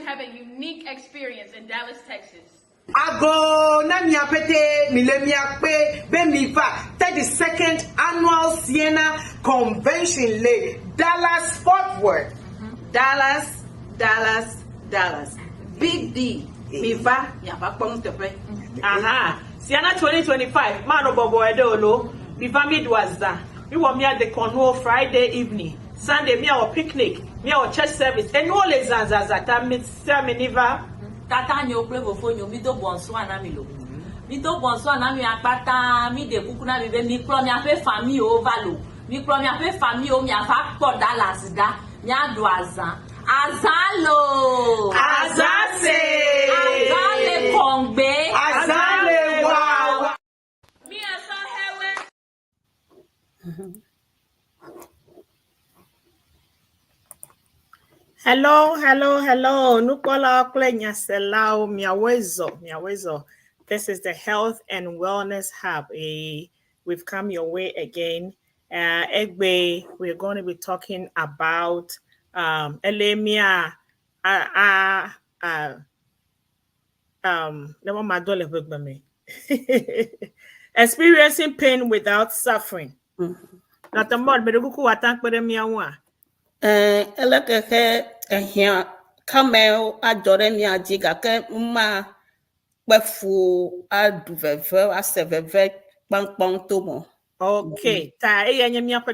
have a unique experience in Dallas, Texas. Ago na miapete milemia pe bemifa 32nd annual Sienna Convention le Dallas Fort Worth. Dallas. Big D. Mifa miapa pong tepe. Aha. Sienna 2025. Mano bobo edolo. Mifa midwaza. We want me at the Cornwall Friday evening. Sunday me our picnic. Me our church service. And all les zanzazata miniva. Tata nyo play for you, mi do bonso anamilo. Mi do bonso anami apata, mi de kukuna mi be mi kro mi ape famille o valo. Mi kro mi ape famille o mi afa ko Dallas da, mi ado azan. Azalo. Azase. Azale kongbe. Azale wow. Me asa hewe. Hello. Nukola Klenya Selao Miawezo. This is the Health and Wellness Hub. We've come your way again. Egbe, we're going to be talking about Elemia experiencing pain without suffering. Dr. Mod, beduku watank bedemiawa. Elekeke ehia kamel adore mi ajiga ke ma pefu aduveve aseveve pangpang tomo. Okay,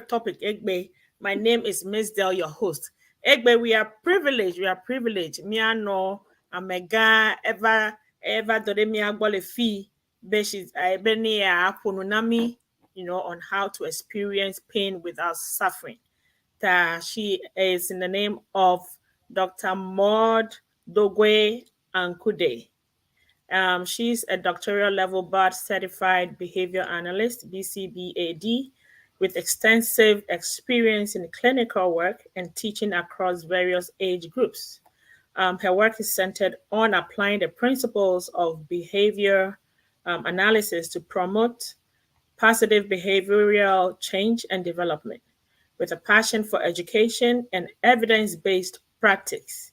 topic. Egbe, my name is Miss Del, your host. Egbe, we are privileged. Miano, Amega, ever dore mi agbole fi, beshis, beni apununami, on how to experience pain without suffering. She is in the name of Dr. Maud Dogwe Ankude. She's a doctoral level board certified behavior analyst, BCBAD, with extensive experience in clinical work and teaching across various age groups. Her work is centered on applying the principles of behavior analysis to promote positive behavioral change and development, with a passion for education and evidence-based practice.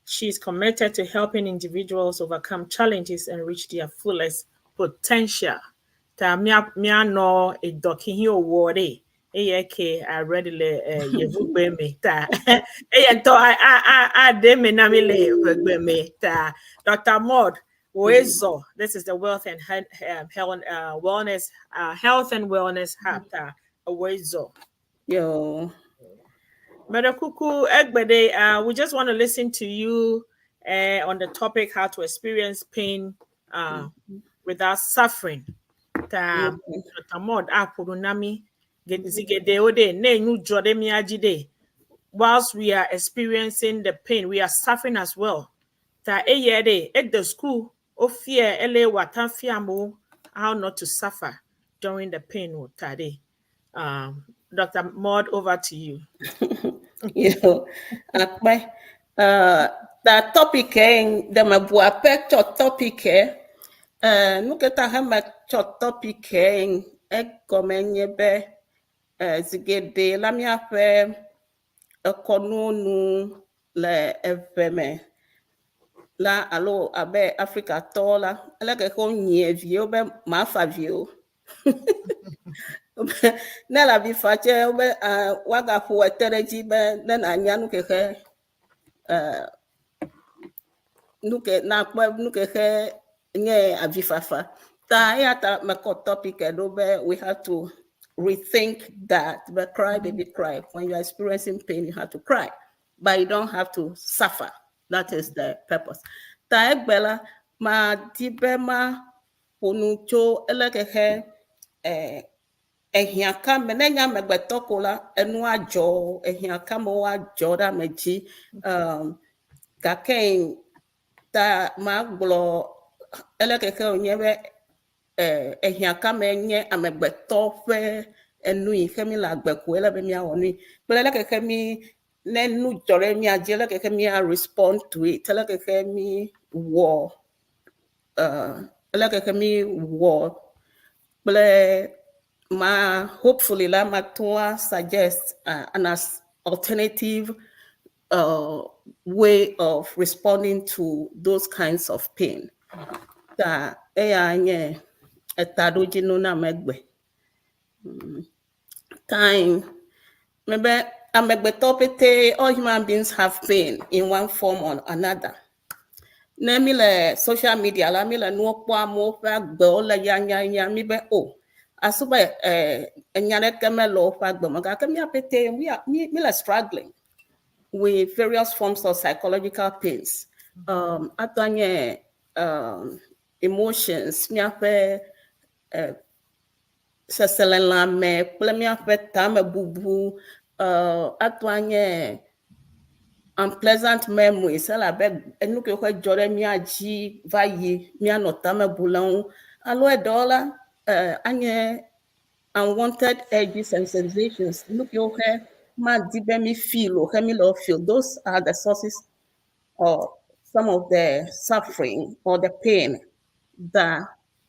She's committed to helping individuals overcome challenges and reach their fullest potential. Ta mia no e doki award ke I readily yevugbe me ta to I de me na me le me ta Dr. Maud Wezo. This is the Health and Wellness Hub ta Wezo. Yo. Madakuku Egbede, we just want to listen to you on the topic how to experience pain without suffering. Whilst we are experiencing the pain, we are suffering as well. At the school, how not to suffer during the pain. Dr. Maud, over to you. The topic the mabuape topic nuketa hama topic ekomenye be zigede lamia fe ekonunu le eveme la alo abe Africa tola eleke ko nye vie be ma fa vie Nela bifache obe waga fu etereji be na nyanu keke nuke na kwa nuke he nye avifafa ta yata mako topic edobe. We have to rethink that. But cry baby cry. When you are experiencing pain, you have to cry, but you don't have to suffer. That is the purpose. Ta egbela ma dibema ponucho elekehe ehiaka menenya megbetokola enu ajo ehiaka mo ajo da meji kaken ta maglo elekeke onyewe ehiaka menye amegbeto fe enu ifemi la gbeku elebe mi awoni but elekeke mi nenu jore mi aje elekeke mi respond to it elekeke mi wo elekeke mi wo but hopefully la matua suggest an alternative way of responding to those kinds of pain. That time maybe all human beings have pain in one form or another. Nemile social media la mile no kwa mo fa gbe o le ya mi be o asuba enyane kemelo fa gbe mo ga kemi apete we are struggling with various forms of psychological pains. Atanye emotions mi ape seselela me plemi ape tame bubu atanye unpleasant memories. La beg and look at Jordan Mia G Vayi Mia Notama Boulon. Aloe dollar anye unwanted edges and sensations. Look your hair, man dibemi feel or hemilo feel. Those are the sources of some of the suffering or the pain that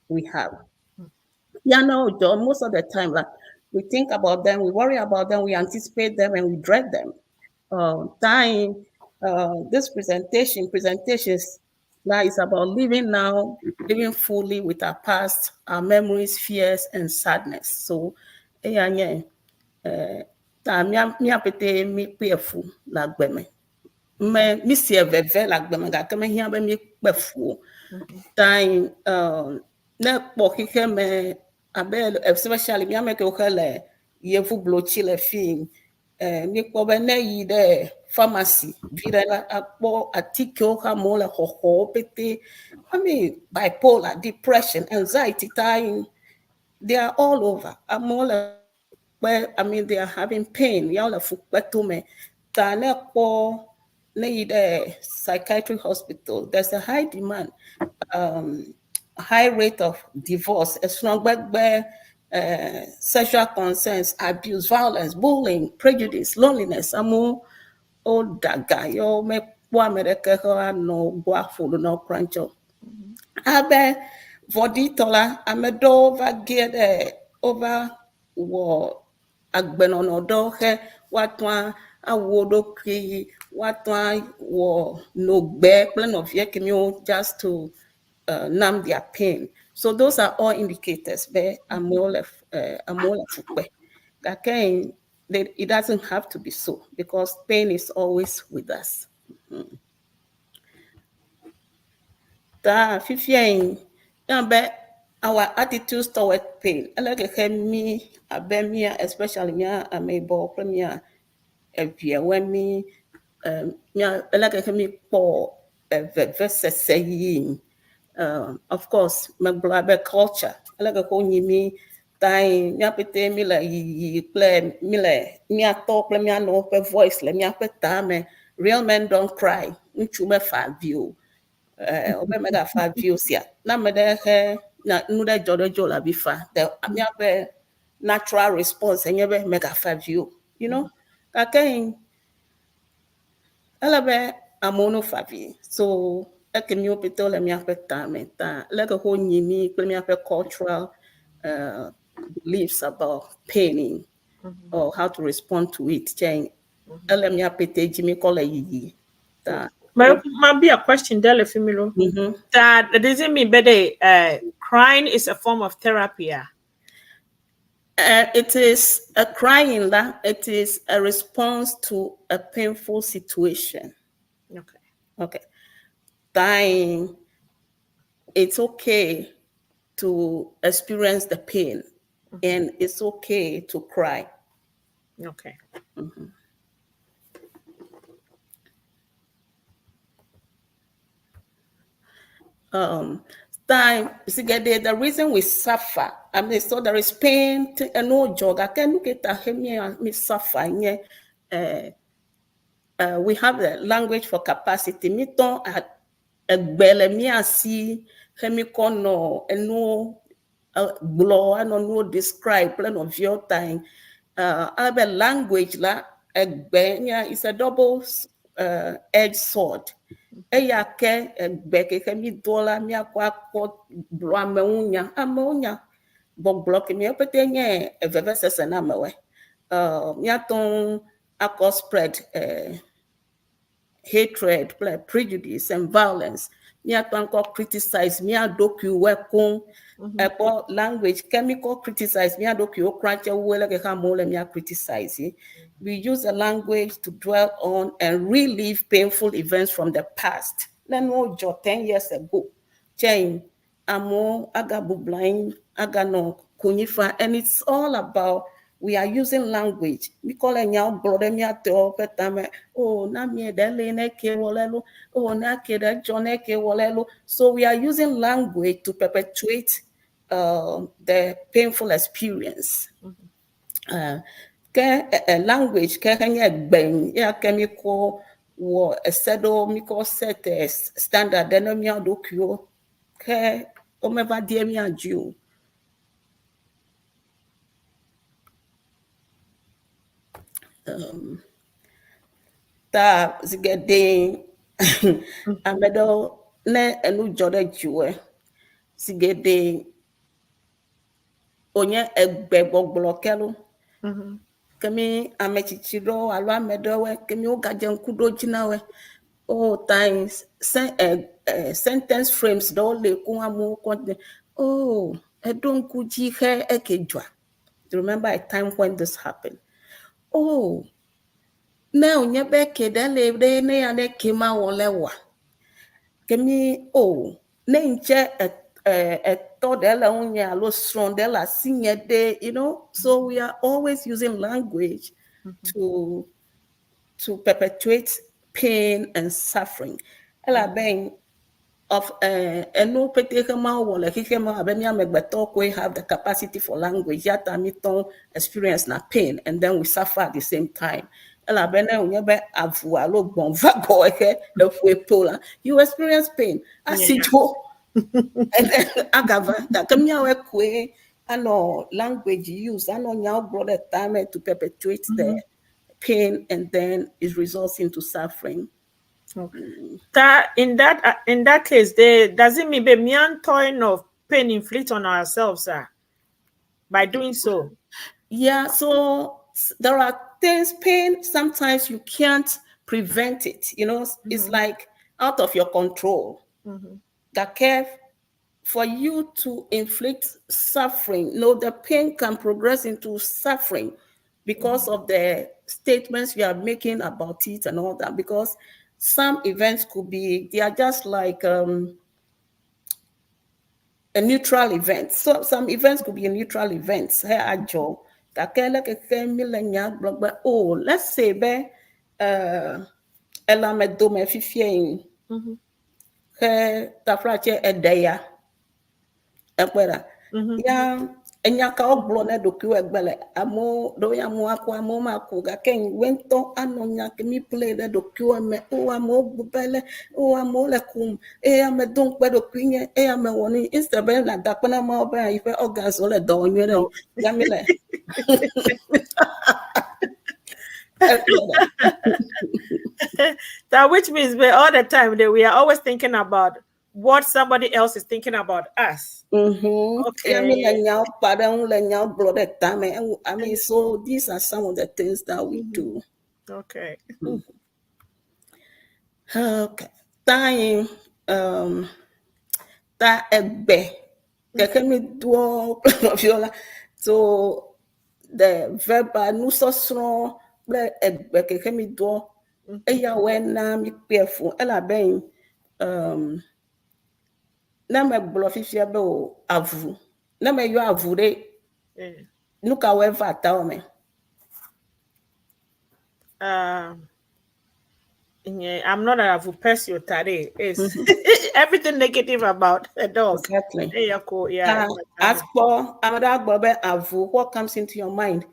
we have. Most of the time, like we think about them, we worry about them, we anticipate them, and we dread them. This presentations that is about living now, living fully with our past, our memories, fears, and sadness. So, mi apete mi pefu la gbeme. Mi si eveve la gbeme ga keme hian be mi pefu. Time ne pokike me abe especially mi ameke okele yevu blochi le film. Mi kpobe ne yi de pharmacy vire la akpo atike ha mo le hoho pete. I mean bipolar, depression, anxiety, time they are all over. They are having pain. Y'all to me. Need a psychiatric hospital. There's a high demand, high rate of divorce, a strong sexual concerns, abuse, violence, bullying, prejudice, loneliness. Amo o daga yo me kwa mereke ho no gwa fulu no krancho. Abe voditola amedo vagede over wo agbenono do he watwa awodo ki watwa wo no be plan of yekimio just to numb their pain. So those are all indicators. Be amola fukbe. Again, it doesn't have to be so because pain is always with us. Our attitudes toward pain. I like me, especially me, I'm able premier when me, I like me for versus saying. Of course, my blabber culture. I like a whole me. Time yapete mi la yi play mi le mi ato play mi ano pe voice le mi apet time. Real men don't cry. Unchu me fa view. Obe mega fa views ya. Na me de he na nude jodo la bifa. The mi ape natural response and yebe mega fa view. You know, again, alabe amono fa view. So eke mi opito le mi ape time ta. Like a whole nyimi play mi ape cultural beliefs about pain or how to respond to it. Might be a question there, Femilo. That doesn't mean better. Crying is a form of therapy. It is a crying that it is a response to a painful situation. Okay. Dying, it's okay to experience the pain, and it's okay to cry. Okay. The reason we suffer, so there is pain and no joy. I can look at me suffer. We have the language for capacity. Me don't bele me asi hemikono and no blow and no describe plan of your time. Other language la is a double edged sword. Eyake beke mi dola mi akwa ko blo ameunya bo block mi opetenye eveve sese na mewe mi aton akọ spread hatred, prejudice, and violence. Me criticize, me doku wekun, about language, chemical criticize, me doku okranche wele ke kamole me criticize. We use the language to dwell on and relive painful events from the past. Let no jo 10 years ago. Chain, amo, agabu blind, agano, kunifa, and it's all about we are using language. We call it now brother me at the oh na me dele ne ke wolelo, oh na ke de John ke wolelo. So we are using language to perpetuate the painful experience. Language kenya ben ya chemical wo esedo miko set standard denomia dokyo ke o meva die mi aju. Ta zigede amedo ne enu jode juwe zigede onye egbe gbogblo kelu kemi amechichiro alo amedowe kemi ogaje nkudo jinawe times sentence frames do le kuamu konte edonku ji he ekejwa. Remember a time when this happened. Now nyebe kedele de ne ane kema wolewa kemi ne nche to de la unya lo strong de la sinye de, you know. So we are always using language to perpetuate pain and suffering. Ela ben of no petekema wole kikema abemia megbeto we have the capacity for language yata miton experience na pain, and then we suffer at the same time. Ela bene unyebe avu alo bon vago eke efwe pola you experience pain asijo and then agava that kamia we kwe ano language use ano nyao brother time to perpetuate the pain, and then it results into suffering. That in that case, does it mean me toin of pain inflict on ourselves, by doing so? Yeah, so there are things, pain, sometimes you can't prevent it, you know. It's like out of your control. That for you to inflict suffering, no, the pain can progress into suffering because of the statements you are making about it and all that, because some events they are just like a neutral event. So some events could be a neutral events. Let's say elamedo fifien tafrache edeya ya enyaka oglo na doku egbele amo do ya mo akwa amo mako ga ken wento anonya ke mi play the doku me amo bubele amo lekum ame don pe doku yen ame woni instead be na dapana ma oba ife organs ole do nwe ya mi le That which means all the time that we are always thinking about what somebody else is thinking about us. Okay. I mean, so these are some of the things that we do. Okay. Okay. Time that egbe. So the verb nuso egbe kekemi do eya wena mi pefu ela ben na me blofifia be o avu na me yo avu de nuka we vata o me I'm not a avu person today. It's everything negative about a dog. Exactly. Yeah. As for another avu, what comes into your mind?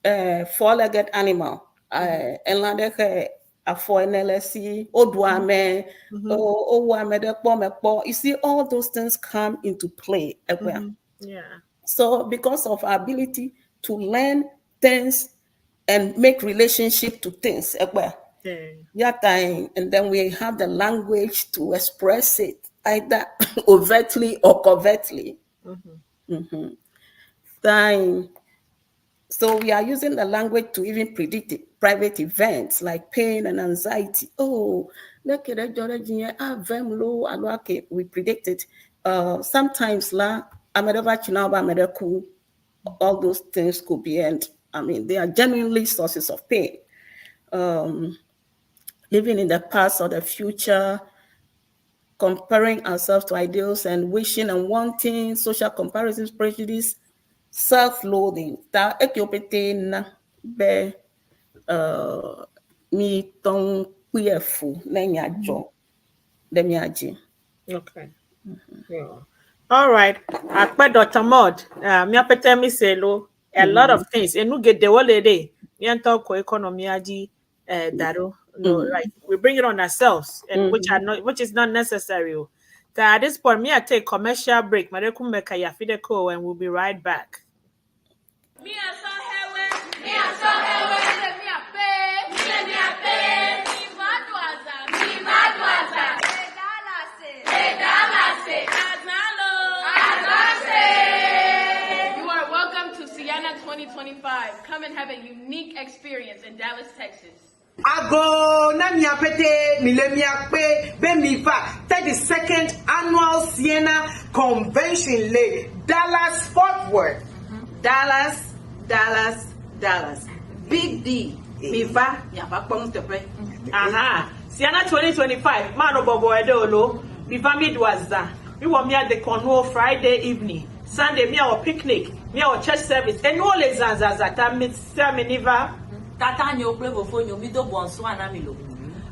Four-legged animal. And like you see, all those things come into play. Yeah. So because of our ability to learn things and make relationship to things, and then we have the language to express it either overtly or covertly. So we are using the language to even predict private events like pain and anxiety. Oh, we predict it. Sometimes all those things could be, and I mean, they are genuinely sources of pain. Living in the past or the future, comparing ourselves to ideals and wishing and wanting, social comparisons, prejudice, self-loathing. That ekiopete be mi tong kuyefu nenyajo demiaji. Okay. Yeah. All right. Akpe Dr. Mod, mi apete mi selo a lot of things. Enu get the whole day. Mi anto ko economy aji daro. No, right. We bring it on ourselves, and which is not necessary. So at this point, me I take commercial break. Mareku meka ya fideko, and we'll be right back. Me a so hewe. Me a so hewe. Me a pay. Me a pay. Me madwaza. Me madwaza. Edalase. Azalo. Azase. You are welcome to Siena 2025. Come and have a unique experience in Dallas, Texas. Ago na miapete milemiakpe bemifa 32nd annual Siena Convention Le Dallas Fort Worth. Dallas. Big D. Mifa yapakpong tepe. Aha. Siena 2025. Mano bobo edolo. Biva midwaza. We want me at the Cornwall Friday evening. Sunday me our picnic. Me our church service. And all les zanzazata miniva. Tata nyo play vofonyo mi do bonso anami lo.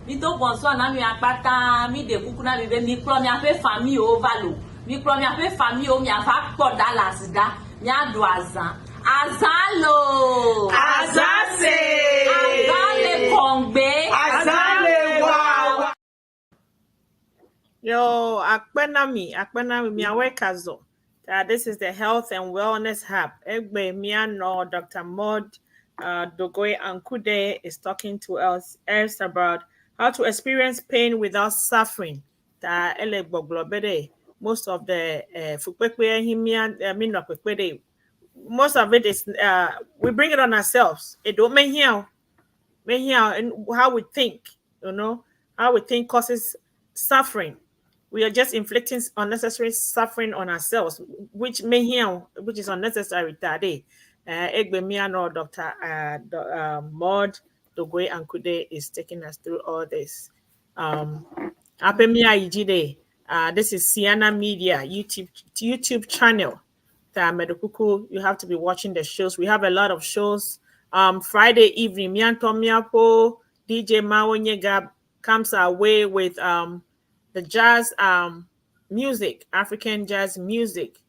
Mi do bonso anami akpata mi de kuku na bibe mi kro mi ape famille o valo. Mi kro mi ape famille o mi afa po Dallas da. Mi adu azan. Azalo. Azase. Azale kongbe. Azale wow. Yo, akpenami mi awekazo. This is the Health and Wellness Hub. Egbe miano Dr. Mod Dogoe Ankude is talking to us about how to experience pain without suffering. Most of the most of it is we bring it on ourselves. It don't make here and how we think, how we think causes suffering. We are just inflicting unnecessary suffering on ourselves, which is unnecessary today. Dr. Mod Dogoe Ankude is taking us through all this. This is Siena Media YouTube channel. You have to be watching the shows. We have a lot of shows. Friday evening, Mianto Miapo, DJ Mawonyega comes our way with the jazz music, African jazz music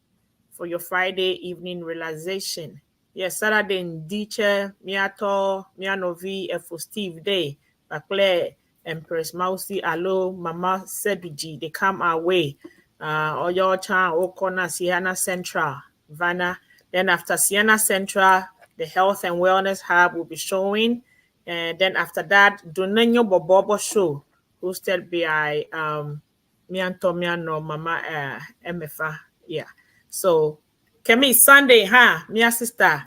for your Friday evening relaxation. Yes, Saturday in Diche, Miato, Mianovi, Efo Steve Day, Bakle, Empress Mausi, Alo, Mama Seduji, they come our way. Oyo Chan, Okona, Siena Central, Vanna. Then after Siena Central, the Health and Wellness Hub will be showing. And then after that, Donenyo Bobobo show, hosted by Miano Mama MFA. Yeah. So Kemi Sunday, Mia sister,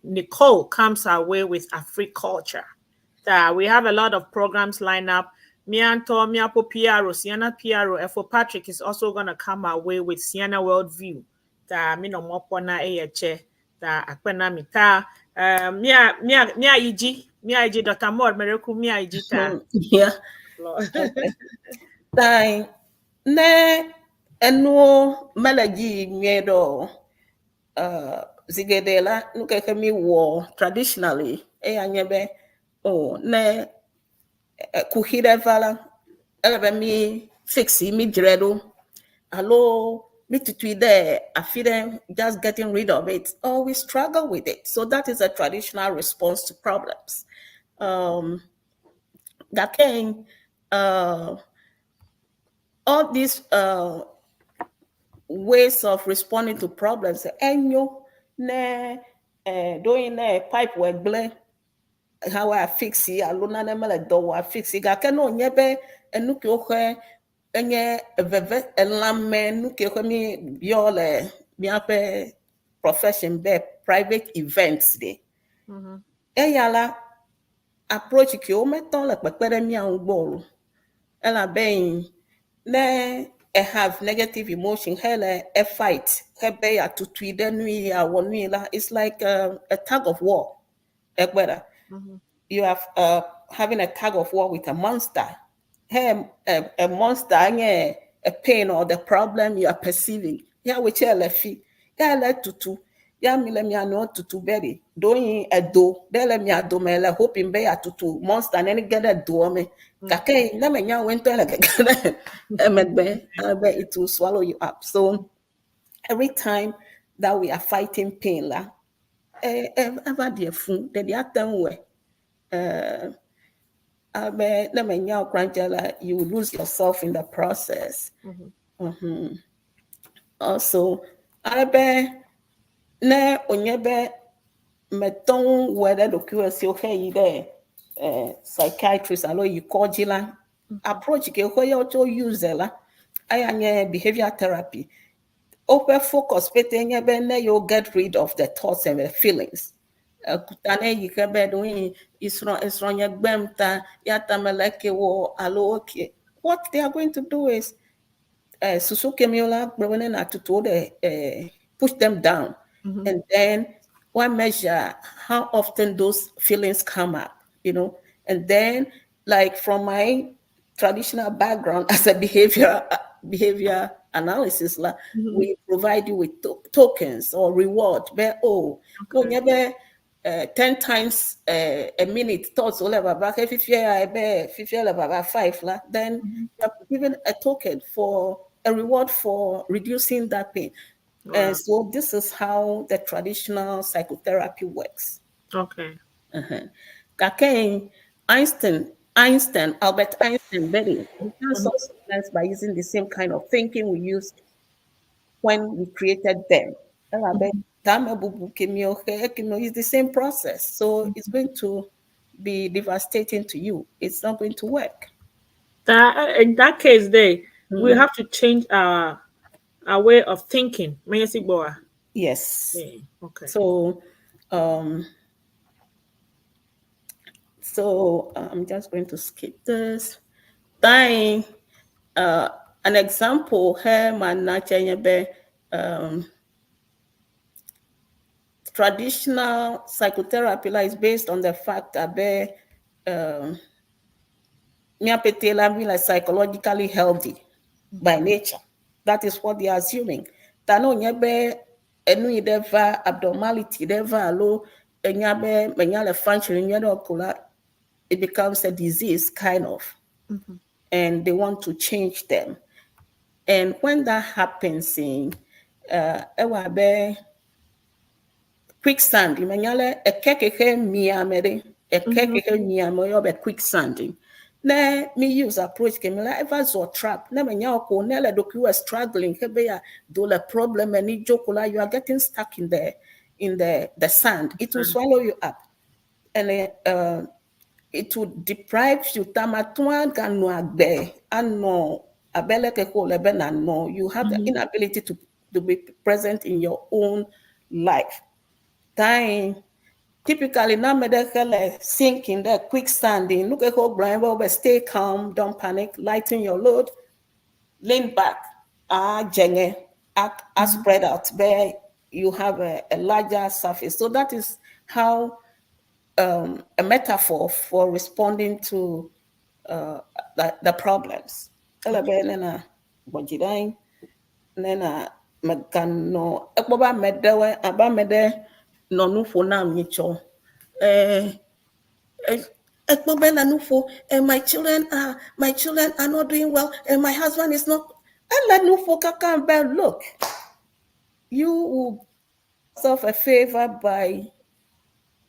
Nicole comes our way with Africulture. We have a lot of programs lined up. Mianto, Miapo Piaro, Siena Piaro, Efo Patrick is also gonna come our way with Siena Worldview. Mino Mopona Eche, Akpena Mita, Mia Iji, Dr. Mod, Mereku Mia Iji. Yeah. Ne enu malaji miedo zigedela nuke kemi war traditionally anyebe ne kuhire vala elebe mi fixi mi dredo hello me to there I feel just getting rid of it. We struggle with it. So that is a traditional response to problems. That can all these ways of responding to problems. Enyo ne doing ne pipe work ble how I fix it. Alona ne mele do I fix it. Gakeno nyebe enuki ohe enye veve elame nuki ohe mi biole biape profession be private events de. Mhm. Eyala approach ki o meton le pepere mi an gboro. Ela ben ne have negative emotion hele a fight hebe ya tutui de nui ya wonui la. It's like a tug of war. Ekwera. You have having a tug of war with a monster. Hey, a monster, a pain or the problem you are perceiving. Yeah, we tell a fee. Yeah, let tutu. Yeah, me let me know tutu berry. Doing a do. They let me a do me la hoping be a tutu monster and any get a do me. Kake, let me know when to like it will swallow you up. So every time that we are fighting pain, la, ever dear food, then the other way. You lose yourself in the process. Also, ne onyebe meton whether the QSC okay there psychiatrist alo you call jila approach ke ko yo to use la ayanye behavior therapy open focus petenye be ne you get rid of the thoughts and the feelings kutane yi ke be doing isron ye gbemta ya tameleke wo alo okay what they are going to do is Suzuki Miola to push them down. And then one measure how often those feelings come up, and then like from my traditional background as a behavior analysis, we provide you with tokens or reward. But never 10 times a minute thoughts all about back if you about 5 then you are given a token for a reward for reducing that pain. And so this is how the traditional psychotherapy works. Okay. Kake Albert Einstein, Betty, we can solve problems by using the same kind of thinking we used when we created them. It's the same process. So it's going to be devastating to you. It's not going to work. In that case, we have to change our way of thinking. Yes. Yeah. Okay. So I'm just going to skip this. Dying, an example here, traditional psychotherapy is based on the fact that like psychologically healthy by nature. That is what they are assuming. Tano nyebe enu ideva abnormality deva low enyabe menyale functioning it becomes a disease kind of. And they want to change them. And when that happens in quicksand, menyale ekeke miamere ekeke miamoyo be quicksanding. Na me use approach ke me la ever zo trap na menya ko na le doku you are struggling kebe ya do the problem and jokola you are getting stuck in the sand. It will swallow you up, and it will deprive you tamatwa ganu agbe ano abele ke ko lebe na no. You have the inability to be present in your own life. Time typically, non-medical sinking, that quickstanding. Look at how Brian Bob, stay calm, don't panic, lighten your load, lean back, spread out, where you have a larger surface. So that is how a metaphor for responding to the problems. Nena magano ekpoba medewe aba mede nonu fo na micho ekpoba na nufo my children are not doing well and my husband is not let nufo kaka look, you will serve a favor by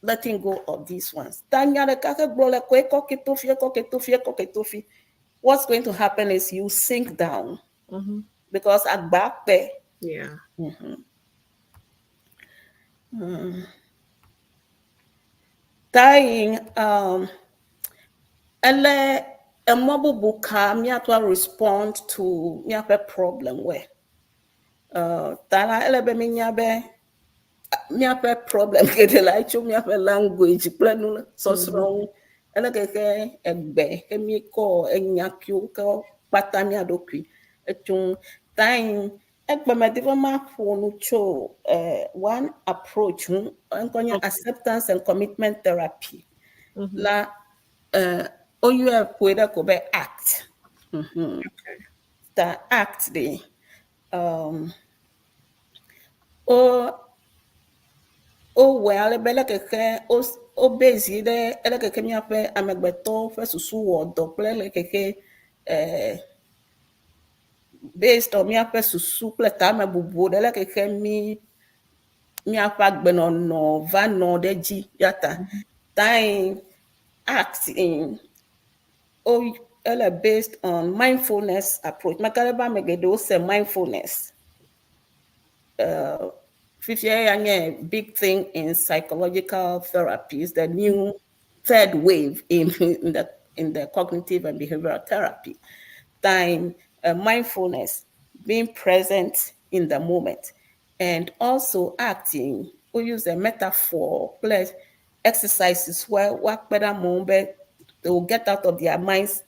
letting go of these ones. What's going to happen is you sink down because at back there. Yeah. Dying ele a mobile buka me to respond to me a problem where tala ele be minya be miaƒe problem geɖe le tso miaƒe language kple nu sɔsrɔ̃ ŋu ele keke egbe ke mi kɔ enya kiwo ke kpata mia ɖokui etso ŋu time egbe me di be ma ƒo nu tso one approach ŋu eŋkɔ nye acceptance and commitment therapy la oyɔe ƒoe ɖe ko be act ta act de o wɛ ale be le keke o base ɖe ele keke miaƒe amegbetɔwo ƒe susu wɔ dɔ kple le keke based on miaƒe susu kple tame bubu ɖe le keke miaƒe agbenɔnɔ va nɔ ɖe dzi yata time act in ele based on mindfulness approach makale ba me geɖewo se mindfulness a big thing in psychological therapy is the new third wave in the cognitive and behavioral therapy. Time, mindfulness, being present in the moment, and also acting. We use a metaphor, plus exercises where work better moment they will get out of their minds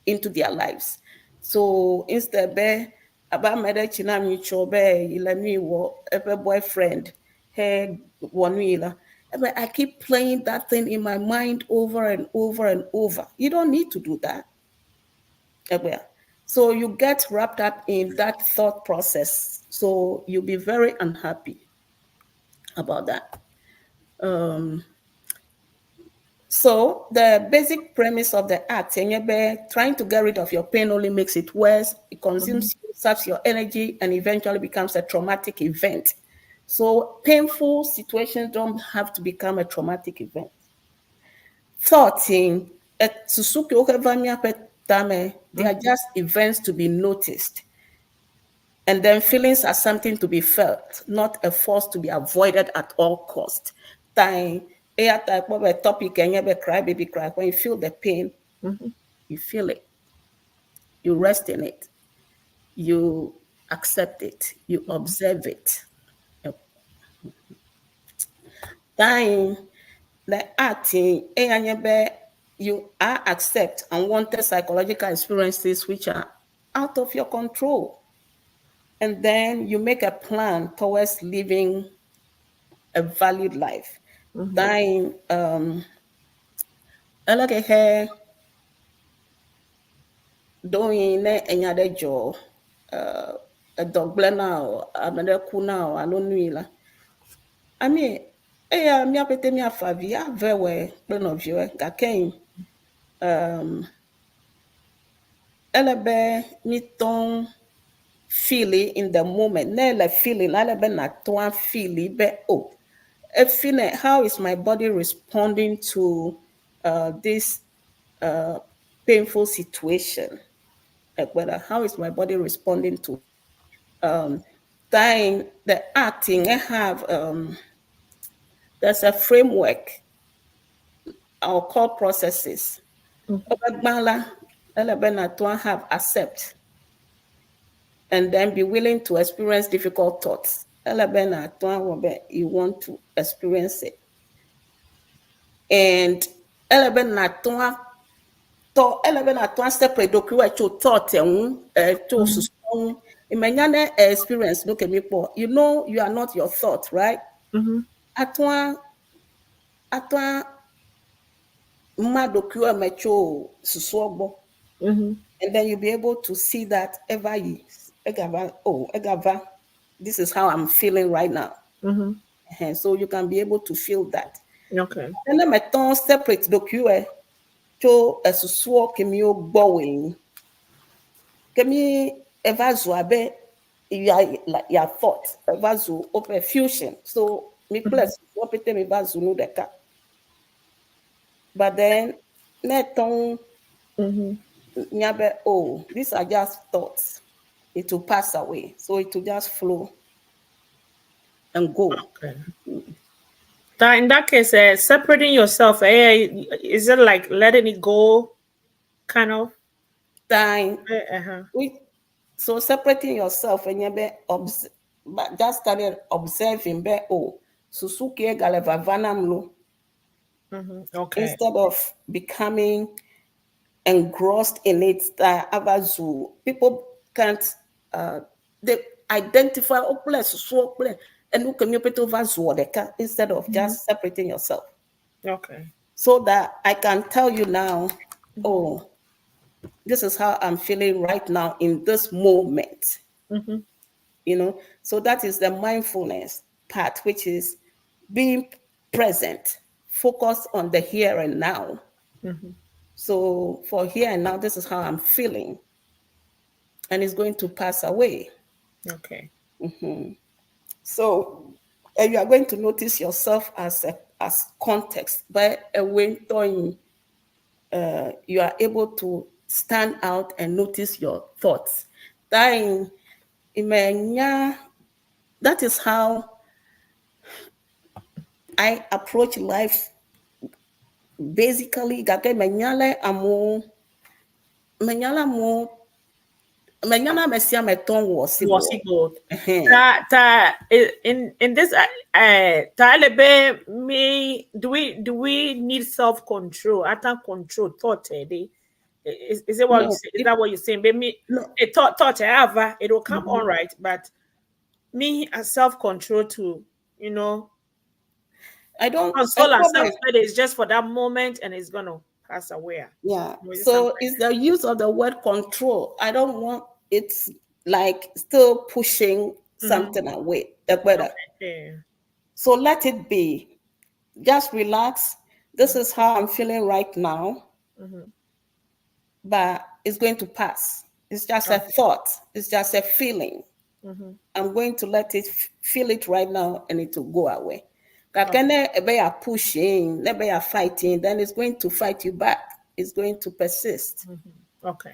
into their lives. So instead be about mede china mutual be ila mi wo every boyfriend hey wonuila I keep playing that thing in my mind over and over and over. You don't need to do that. So you get wrapped up in that thought process. So you'll be very unhappy about that. So the basic premise of the act, trying to get rid of your pain only makes it worse. It consumes you, saps your energy, and eventually becomes a traumatic event. So painful situations don't have to become a traumatic event. Thoughts in they are just events to be noticed. And then feelings are something to be felt, not a force to be avoided at all costs. Time type of a topic and you cry, baby cry. When you feel the pain, you feel it. You rest in it. You accept it. You observe it. Time the acting, you are accept unwanted psychological experiences which are out of your control. And then you make a plan towards living a valued life. Dying, like a hair, doing any other job, a dog blender or another kuna or alone. I mean, mi apete mi afavia very well of you gakeng elebe mi ton feeling in the moment nele feeling elebe na ton feeling be a feeling how is my body responding to this painful situation how is my body responding to time the acting I have there's a framework our core processes. Have accept and then be willing to experience difficult thoughts. You want to experience it. And separate thought experience look at me you know you are not your thought, right? And then you'll be able to see that this is how I'm feeling right now. And so you can be able to feel that. Okay. And then my separate docu to a susuo kemio bowing. Kemi evazu abe your thought evazu open fusion. So me plus opete me vazu no deka. But then neton these are just thoughts. It will pass away. So it will just flow and go. Okay. In that case, separating yourself, is it like letting it go, kind of? Time. So separating yourself and but just started observing Susuki galeva vanamlo. Okay. Instead of becoming engrossed in it, that abazu people can't they identify and look instead of just separating yourself. Okay. So that I can tell you now, oh, this is how I'm feeling right now in this moment. So that is the mindfulness part, which is being present, focus on the here and now. So for here and now, this is how I'm feeling, and it's going to pass away. Okay. So you are going to notice yourself as context, but when you are able to stand out and notice your thoughts. That is how I approach life. Basically, Was it good? In this me do we need self-control? I can control thought is it what you No, say? Is that what you're saying? But me No. a thought I have it will come all right, but me as self-control to I don't. console I ourselves, probably, but it's just for that moment and it's gonna pass away. yeah. Or is it So something it's the use of the word control. I don't want it's like still pushing something away. yeah. So let it be. Just relax. This is how I'm feeling right now. But it's going to pass. It's just a thought. It's just a feeling. I'm going to let it feel it right now, and it will go away. If are pushing, if are fighting, then it's going to fight you back. It's going to persist. Okay.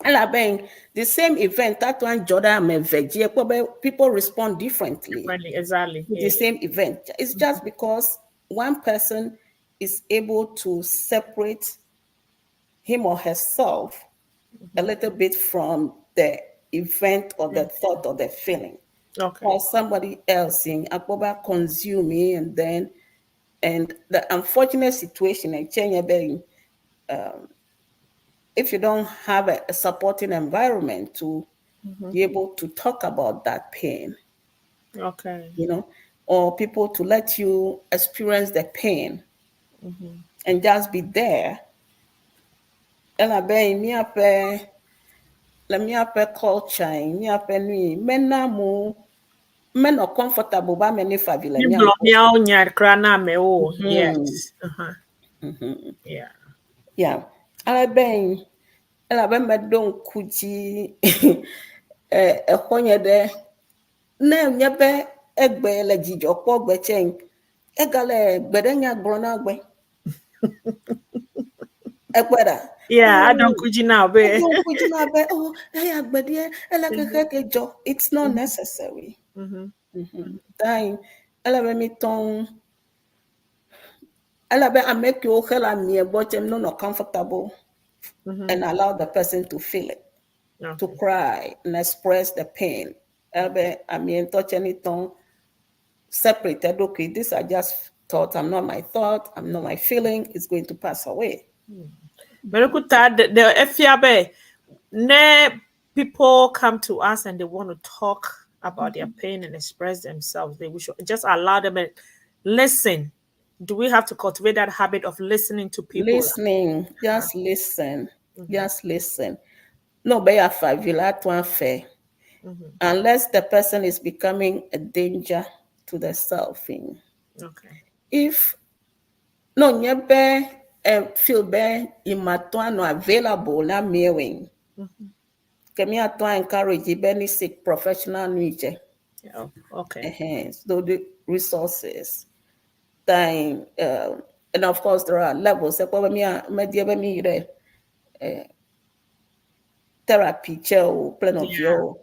And the same event, that one Jordan and veggie, people respond differently. Exactly. The same event. It's just because one person is able to separate him or herself a little bit from the event or the thought or the feeling. Okay. Or somebody else in Akoba consuming, and the unfortunate situation in Kenya being if you don't have a supporting environment to be able to talk about that pain, Okay. or people to let you experience the pain and just be there. And let me up a culture, me up a me, men not comfortable by many fabulous. Yes. Yeah. Yeah. I bet don't kuji a honey there. No, never egbe la jijo pogbe chen. Egale bedenya gronagbe. Ekweda. Yeah, I don't could you now, be. Oh, it's not necessary. Dying. I make you hell me but I'm not comfortable and allow the person to feel it, to cry and express the pain. I mean, touch anything separated. Okay, these are just thoughts. I'm not my thought. I'm not my feeling. It's going to pass away. Merikuta, the FIAB, ne people come to us and they want to talk about their pain and express themselves. We should just allow them and listen. Do we have to cultivate that habit of listening to people? Listening, just listen, just listen. No, be a favila to unfair. Unless the person is becoming a danger to the self. Okay. If no nyebe feel be imatuano available na mewing. Kemi ato encourage any sick professional niche. Yeah. Okay. So the resources, time, and of course there are levels. Therapy, plan of your,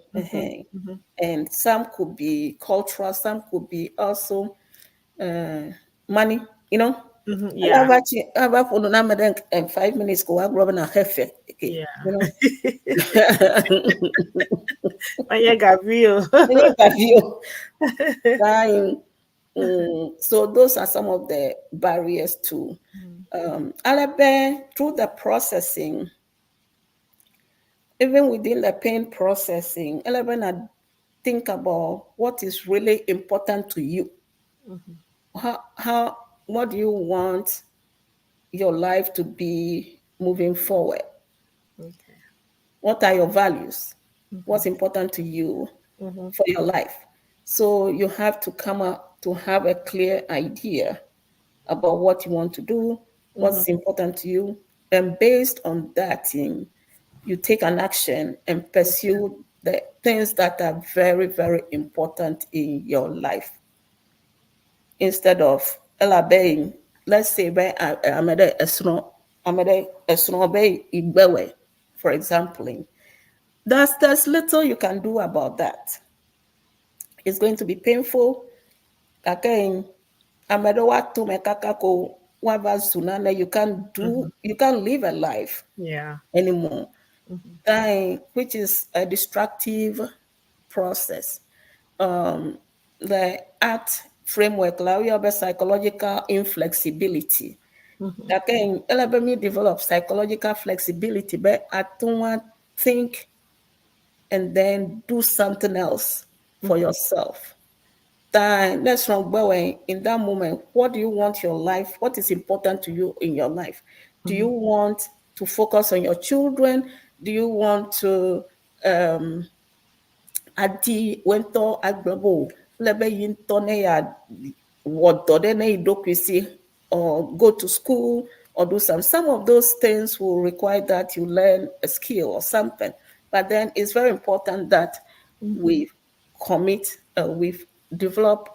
and some could be cultural, some could be also money. Yeah. Aba for no matter in 5 minutes go grab na hefe. Okay. Yeah. You know. Maya Gavio. Time. So those are some of the barriers to Alabe through the processing, even within the pain processing, Alabe think about what is really important to you. How what do you want your life to be moving forward? Okay. What are your values? What's important to you for your life? So you have to come up to have a clear idea about what you want to do, what's important to you, and based on that thing, you take an action and pursue the things that are very, very important in your life. Instead of elabeying, let's say, for example, there's little you can do about that. It's going to be painful. Again, you can't live a life Yeah. anymore. Dying, which is a destructive process. The ACT framework, we have a psychological inflexibility. Again, let me develop psychological flexibility, but I don't want to think and then do something else for yourself. Then let's not go in that moment. What do you want your life? What is important to you in your life? Do you want to focus on your children? Do you want to adi wento agbabo lebe yinto ne ya wodode ne idokwisi or go to school or do some of those things will require that you learn a skill or something. But then it's very important that we commit, we develop,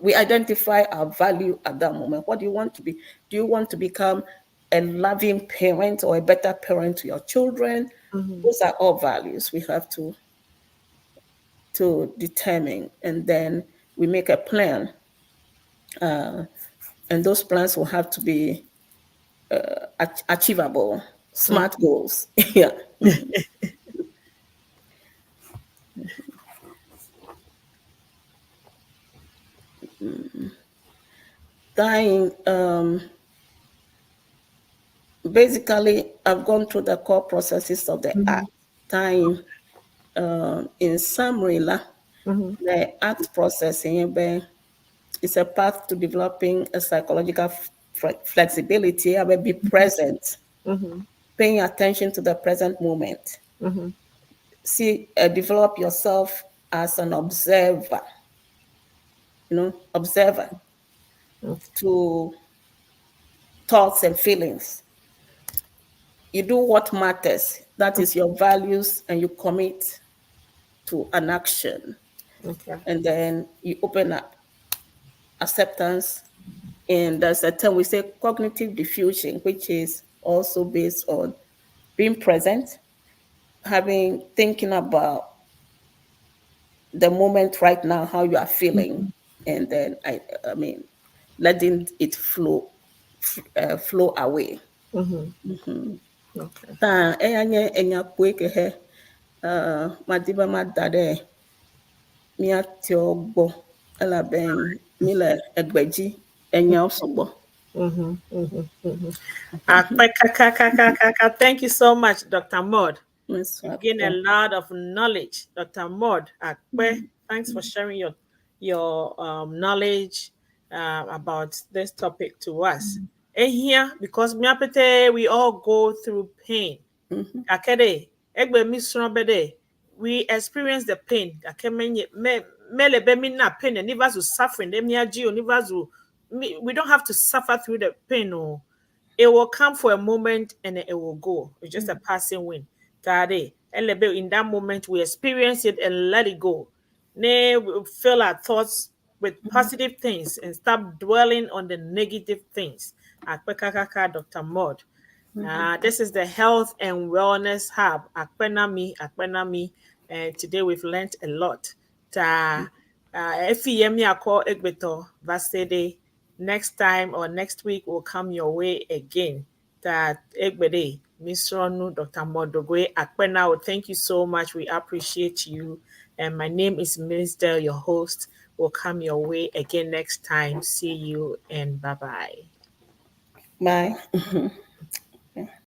we identify our value at that moment. What do you want to be? Do you want to become a loving parent or a better parent to your children? Those are all values we have to determine, and then we make a plan, and those plans will have to be achievable, smart goals. Yeah. Dying, basically, I've gone through the core processes of the act. Time, in summary, the act processing is a path to developing a psychological flexibility. I will be present, paying attention to the present moment. See, develop yourself as an observer, observer to thoughts and feelings. You do what matters, that is your values, and you commit to an action. Okay. And then you open up acceptance. And there's a term we say cognitive diffusion, which is also based on being present, thinking about the moment right now, how you are feeling, and then I mean, letting it flow away. Okay. Enya kweke he madiba madade mi atiogbo elaben mile egbeji enya osogbo. Thank you so much, Dr. Maud. Yes, You gain a lot of knowledge, Dr. Maud. Thanks for sharing your knowledge about this topic to us. And here, because we all go through pain. Akede, egbe mi sronbede, we experience the pain. Pain and never to suffering. We don't have to suffer through the pain. No. It will come for a moment and it will go. It's just a passing wind. In that moment, we experience it and let it go. We fill our thoughts with positive things and stop dwelling on the negative things. Dr. Maud. This is the Health and Wellness Hub. Akpenami. And today we've learned a lot. FEMI Akko Egbeto Vasede next time or next week will come your way again. That Egbede, Miss Ronu, Dr. Modogwe Akpenao, thank you so much. We appreciate you. And my name is Miss Del, your host. Will come your way again next time. See you and bye-bye. Bye.